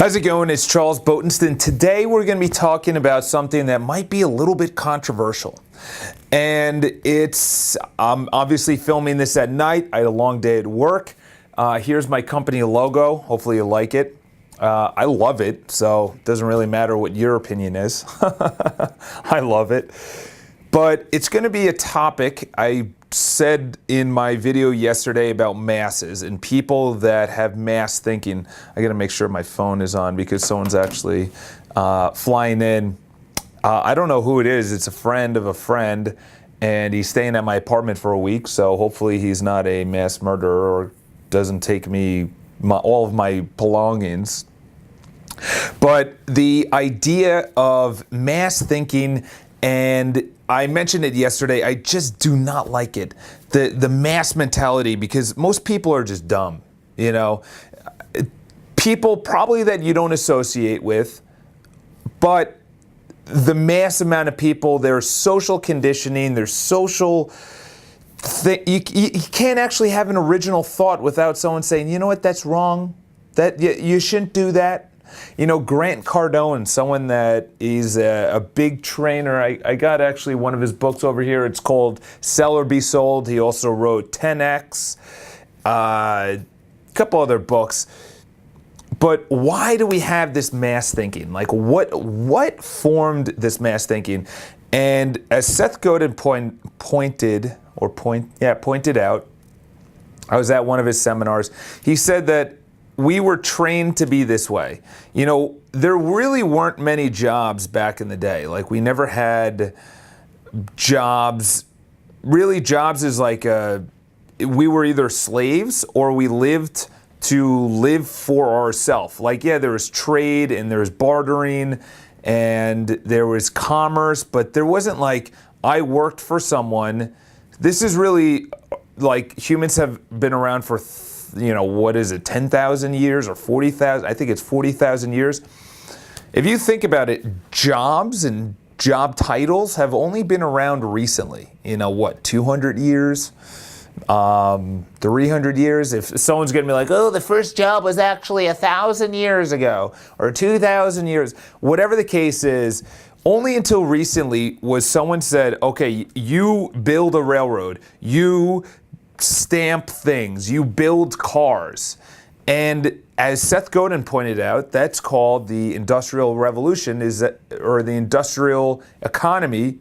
How's it going? It's Charles Botenston. Today we're going to be talking about something that might be a little bit controversial. And I'm obviously filming this at night. I had a long day at work. Here's my company logo. Hopefully you like it. I love it, so it doesn't really matter what your opinion is. I love it. But it's going to be a topic I said in my video yesterday about masses and people that have mass thinking. I got to make sure my phone is on because someone's actually flying in. I don't know who it is. It's a friend of a friend, and he's staying at my apartment for a week, so hopefully he's not a mass murderer or doesn't take me all of my belongings. But the idea of mass thinking, and I mentioned it yesterday, I just do not like it. The mass mentality, because most people are just dumb, you know. People probably that you don't associate with, but the mass amount of people, there's social conditioning, there's social you can't actually have an original thought without someone saying, you know what, that's wrong, that you shouldn't do that. You know, Grant Cardone, someone that is a big trainer. I got actually one of his books over here. It's called Sell or Be Sold. He also wrote 10X, a couple other books. But why do we have this mass thinking? Like, what formed this mass thinking? And as Seth Godin pointed out, I was at one of his seminars. He said that we were trained to be this way. You know, there really weren't many jobs back in the day. Like, we never had jobs. Really, jobs is like we were either slaves or we lived to live for ourselves. Like, yeah, there was trade and there was bartering and there was commerce, but there wasn't like, I worked for someone. This is really like, humans have been around for what is it, 10,000 years or 40,000? I think it's 40,000 years. If you think about it, jobs and job titles have only been around recently. 200 years, 300 years? If someone's going to be like, oh, the first job was actually 1,000 years ago or 2,000 years, whatever the case is, only until recently was someone said, okay, you build a railroad, you stamp things, you build cars. And as Seth Godin pointed out, that's called the Industrial Revolution, or the industrial economy.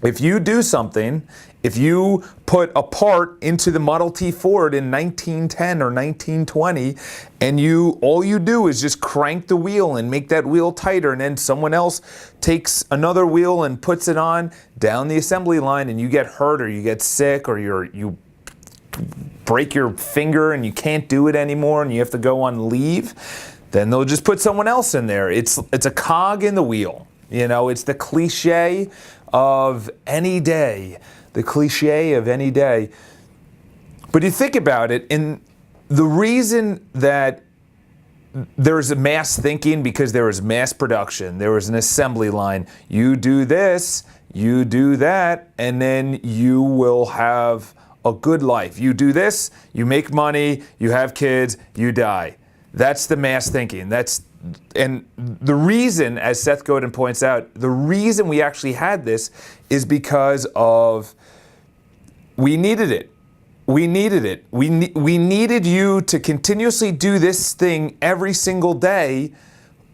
If you do something, if you put a part into the Model T Ford in 1910 or 1920, and all you do is just crank the wheel and make that wheel tighter, and then someone else takes another wheel and puts it on down the assembly line, and you get hurt or you get sick or you break your finger and you can't do it anymore and you have to go on leave, then they'll just put someone else in there. It's a cog in the wheel. It's the cliche of any day. The cliche of any day. But you think about it, and the reason that there's a mass thinking, because there was mass production, there was an assembly line. You do this, you do that, and then you will have a good life. You do this, you make money, you have kids, you die. That's the mass thinking. And the reason, as Seth Godin points out, the reason we actually had this is because of we needed it. We needed it. We needed you to continuously do this thing every single day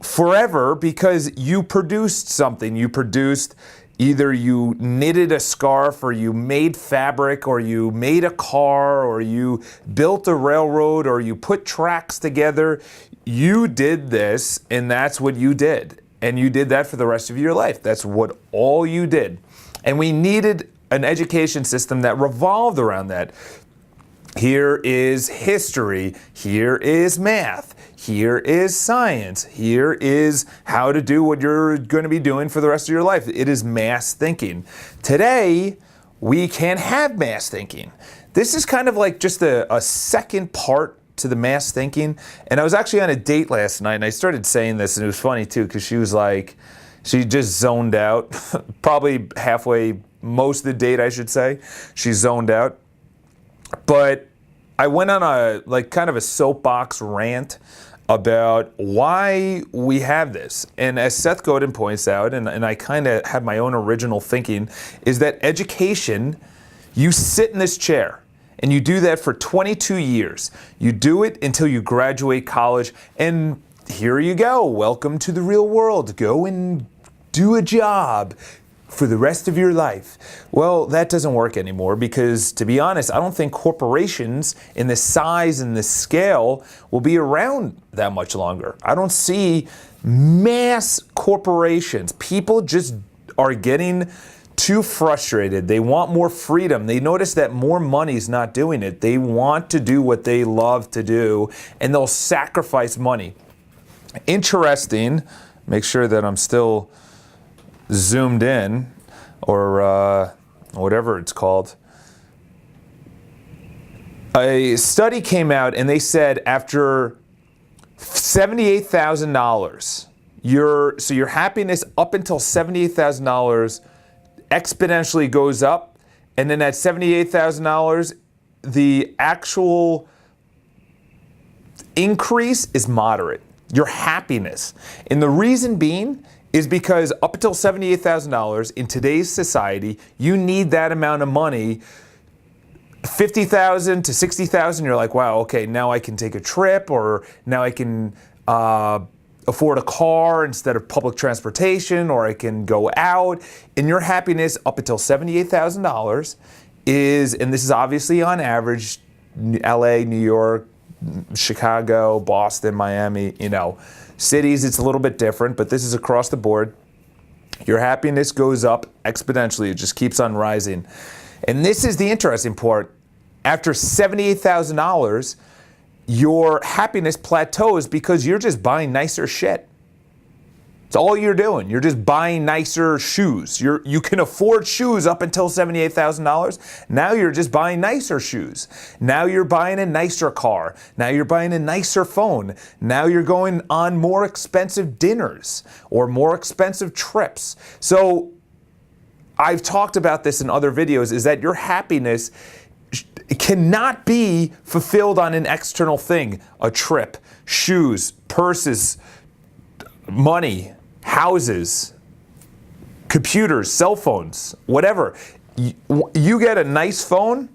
forever, because you produced something. You produced, either you knitted a scarf, or you made fabric, or you made a car, or you built a railroad, or you put tracks together. You did this, and that's what you did. And you did that for the rest of your life. That's what all you did. And we needed an education system that revolved around that. Here is history. Here is math. Here is science. Here is how to do what you're going to be doing for the rest of your life. It is mass thinking. Today, we can't have mass thinking. This is kind of like just a second part to the mass thinking. And I was actually on a date last night, and I started saying this, and it was funny too, because she was like, she just zoned out, probably halfway, most of the date, I should say. She zoned out. But I went on a kind of a soapbox rant about why we have this. And as Seth Godin points out, and I kind of have my own original thinking, is that education, you sit in this chair and you do that for 22 years. You do it until you graduate college, and here you go. Welcome to the real world. Go and do a job for the rest of your life. Well, that doesn't work anymore because, to be honest, I don't think corporations in the size and the scale will be around that much longer. I don't see mass corporations. People just are getting too frustrated. They want more freedom. They notice that more money's not doing it. They want to do what they love to do, and they'll sacrifice money. Interesting. Make sure that I'm still zoomed in, or whatever it's called. A study came out and they said after $78,000, your happiness up until $78,000 exponentially goes up, and then at $78,000, the actual increase is moderate. Your happiness. And the reason being is because up until $78,000 in today's society, you need that amount of money. $50,000 to $60,000, you're like, wow, okay, now I can take a trip, or now I can afford a car instead of public transportation, or I can go out. And your happiness up until $78,000 is, and this is obviously on average, LA, New York, Chicago, Boston, Miami, cities, it's a little bit different, but this is across the board. Your happiness goes up exponentially. It just keeps on rising. And this is the interesting part. After $78,000, your happiness plateaus because you're just buying nicer shit. It's all you're doing. You're just buying nicer shoes. You can afford shoes up until $78,000. Now you're just buying nicer shoes. Now you're buying a nicer car. Now you're buying a nicer phone. Now you're going on more expensive dinners or more expensive trips. So I've talked about this in other videos, is that your happiness cannot be fulfilled on an external thing. A trip, shoes, purses, money, houses, computers, cell phones, whatever. You get a nice phone,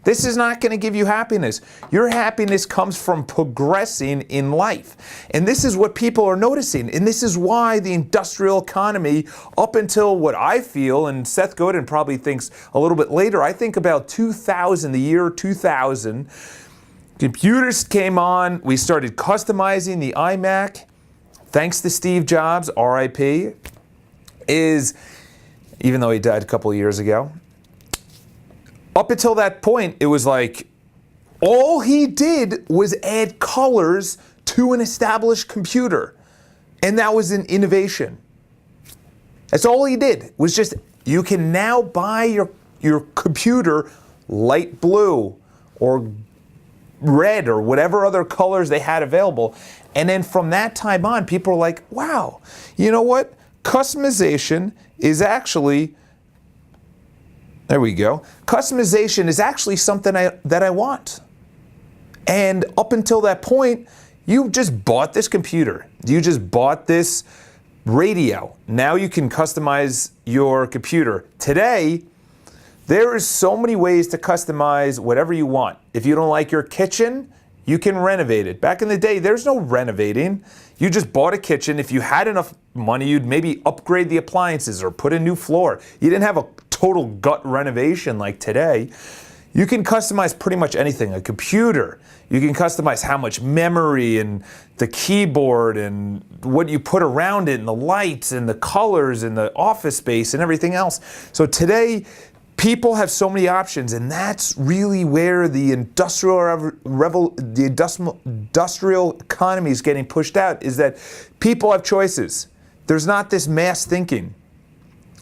this is not going to give you happiness. Your happiness comes from progressing in life. And this is what people are noticing. And this is why the industrial economy, up until what I feel, and Seth Godin probably thinks a little bit later, I think about 2000, the year 2000, computers came on, we started customizing the iMac. Thanks to Steve Jobs, RIP, even though he died a couple of years ago, up until that point, it was like all he did was add colors to an established computer. And that was an innovation. That's all he did, was just, you can now buy your computer light blue or red or whatever other colors they had available. And then from that time on, people are like, wow, you know what? Customization is actually, there we go. Customization is actually something that I want. And up until that point, you just bought this computer. You just bought this radio. Now you can customize your computer. Today, there is so many ways to customize whatever you want. If you don't like your kitchen, you can renovate it. Back in the day, there's no renovating. You just bought a kitchen. If you had enough money, you'd maybe upgrade the appliances or put a new floor. You didn't have a total gut renovation like today. You can customize pretty much anything. A computer, you can customize how much memory and the keyboard and what you put around it and the lights and the colors and the office space and everything else. So today, people have so many options, and that's really where the industrial economy is getting pushed out, is that people have choices. There's not this mass thinking.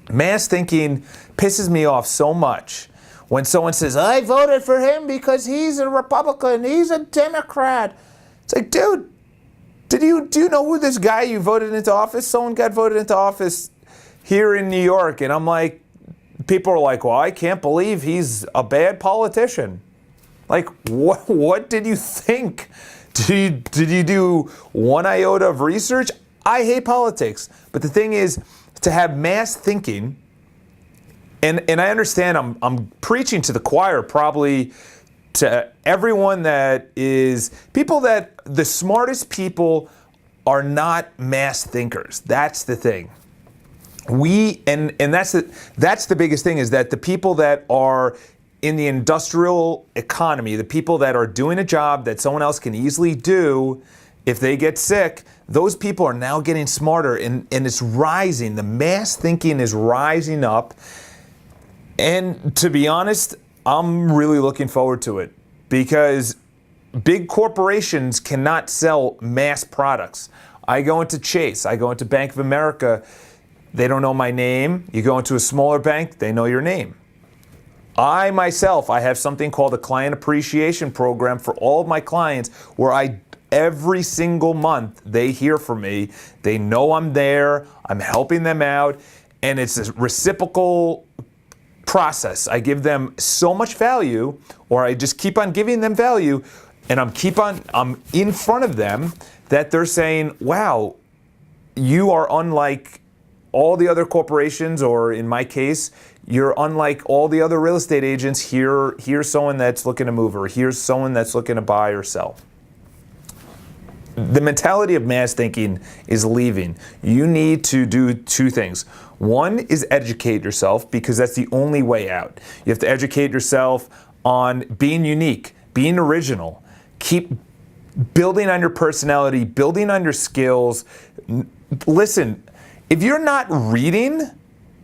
Mass thinking pisses me off so much. When someone says, I voted for him because he's a Republican, he's a Democrat. It's like, dude, do you know who this guy you voted into office? Someone got voted into office here in New York, and I'm like, people are like, well, I can't believe he's a bad politician. Like, what did you think Did you do one iota of research? I hate politics. But the thing is, to have mass thinking, and I understand I'm preaching to the choir probably to everyone that is, people that, the smartest people are not mass thinkers. That's the thing. That's the biggest thing, is that the people that are in the industrial economy, the people that are doing a job that someone else can easily do, if they get sick, those people are now getting smarter, and it's rising. The mass thinking is rising up. And to be honest, I'm really looking forward to it, because big corporations cannot sell mass products. I go into Chase, I go into Bank of America, they don't know my name. You go into a smaller bank, they know your name. I myself, I have something called a client appreciation program for all of my clients, where every single month they hear from me. They know I'm there, I'm helping them out, and it's a reciprocal process. I give them so much value, or I just keep on giving them value, and I'm in front of them, that they're saying, wow, you are unlike all the other corporations, or in my case, you're unlike all the other real estate agents. Here's someone that's looking to move, or here's someone that's looking to buy or sell. The mentality of mass thinking is leaving. You need to do two things. One is educate yourself, because that's the only way out. You have to educate yourself on being unique, being original. Keep building on your personality, building on your skills. Listen, if you're not reading,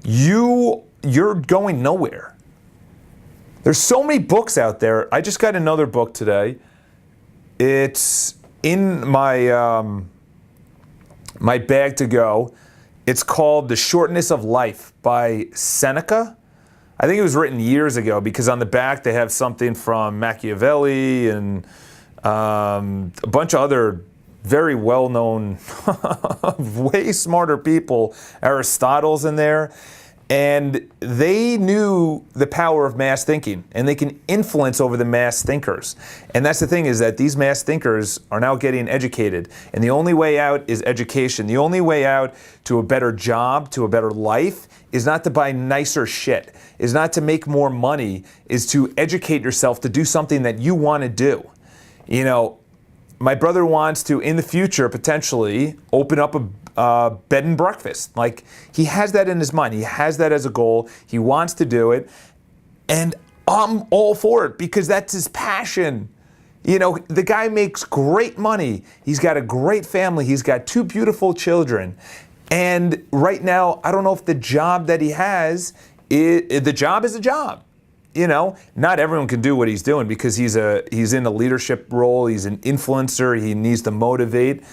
you're going nowhere. There's so many books out there. I just got another book today. It's in my my bag to go. It's called The Shortness of Life by Seneca. I think it was written years ago, because on the back they have something from Machiavelli and a bunch of other very well-known, way smarter people. Aristotle's in there. And they knew the power of mass thinking, and they can influence over the mass thinkers. And that's the thing, is that these mass thinkers are now getting educated. And the only way out is education. The only way out to a better job, to a better life, is not to buy nicer shit, is not to make more money, is to educate yourself to do something that you want to do. You know, my brother wants to, in the future, potentially open up a bed and breakfast. Like, he has that in his mind. He has that as a goal. He wants to do it. And I'm all for it, because that's his passion. You know, the guy makes great money. He's got a great family. He's got 2 beautiful children. And right now, I don't know if the job that he has, the job is a job. You know, not everyone can do what he's doing, because he's in a leadership role. He's an influencer. He needs to motivate.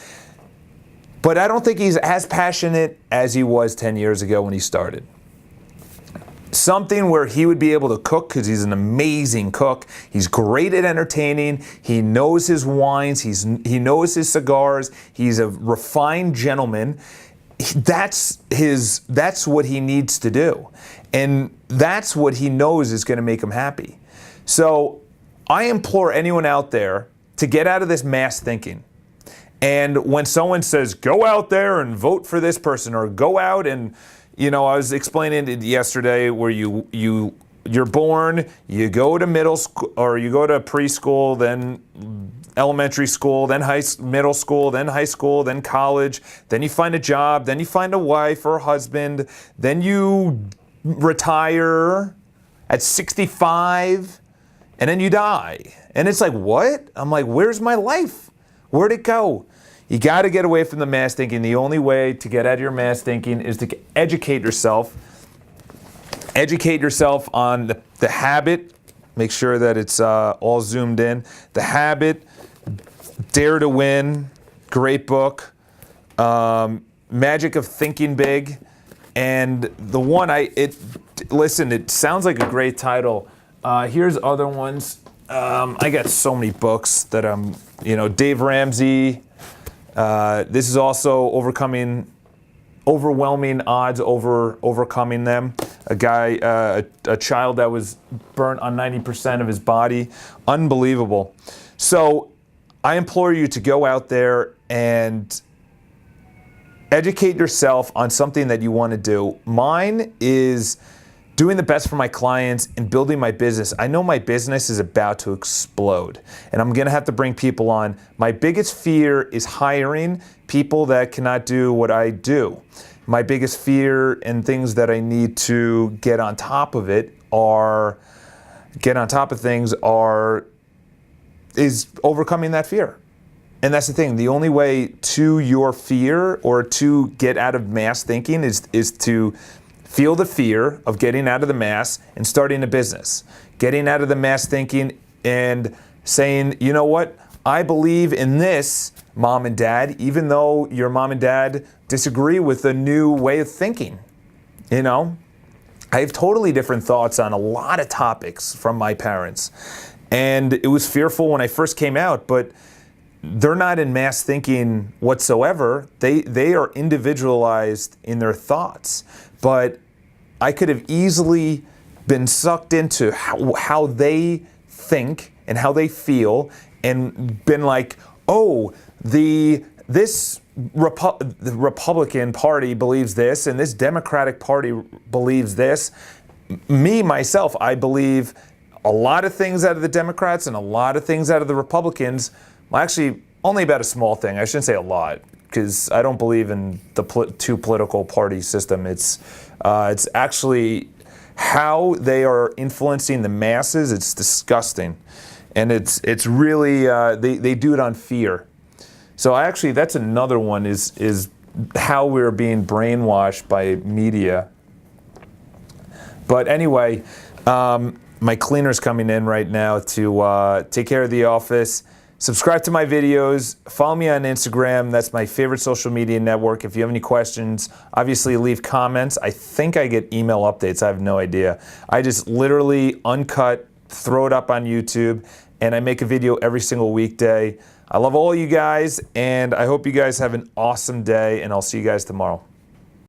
But I don't think he's as passionate as he was 10 years ago when he started. Something where he would be able to cook, because he's an amazing cook. He's great at entertaining. He knows his wines. He knows his cigars. He's a refined gentleman. That's what he needs to do. And that's what he knows is going to make him happy. So I implore anyone out there to get out of this mass thinking. And when someone says, go out there and vote for this person, or go out and, you know, I was explaining it yesterday, where you're born, you go to middle school, or you go to preschool, then elementary school, then middle school, then high school, then college, then you find a job, then you find a wife or a husband, then you retire at 65, and then you die. And it's like, what? I'm like, where's my life? Where'd it go? You got to get away from the mass thinking. The only way to get out of your mass thinking is to educate yourself. Educate yourself on the habit. Make sure that it's all zoomed in. The Habit, Dare to Win, great book. Magic of Thinking Big. And the one, listen, it sounds like a great title. Here's other ones. I got so many books that Dave Ramsey. This is also overwhelming odds, overcoming them. A guy, a child that was burnt on 90% of his body. Unbelievable. So I implore you to go out there and educate yourself on something that you want to do. Mine is doing the best for my clients and building my business. I know my business is about to explode, and I'm gonna have to bring people on. My biggest fear is hiring people that cannot do what I do. My biggest fear and things that I need to get on top of is overcoming that fear. And that's the thing. The only way to your fear or to get out of mass thinking is to feel the fear of getting out of the mass and starting a business. Getting out of the mass thinking and saying, you know what? I believe in this, mom and dad, even though your mom and dad disagree with the new way of thinking. You know, I have totally different thoughts on a lot of topics from my parents. And it was fearful when I first came out, but they're not in mass thinking whatsoever. They are individualized in their thoughts. But I could have easily been sucked into how they think and how they feel and been like, oh, the Republican Party believes this and this Democratic Party believes this. Me, myself, I believe a lot of things out of the Democrats and a lot of things out of the Republicans. Well, actually, only about a small thing. I shouldn't say a lot, because I don't believe in the two political party system. It's actually how they are influencing the masses. It's disgusting, and it's really they do it on fear. So that's another one is how we're being brainwashed by media. But anyway, my cleaner's coming in right now to take care of the office. Subscribe to my videos. Follow me on Instagram. That's my favorite social media network. If you have any questions, obviously leave comments. I think I get email updates. I have no idea. I just literally uncut, throw it up on YouTube, and I make a video every single weekday. I love all you guys, and I hope you guys have an awesome day, and I'll see you guys tomorrow.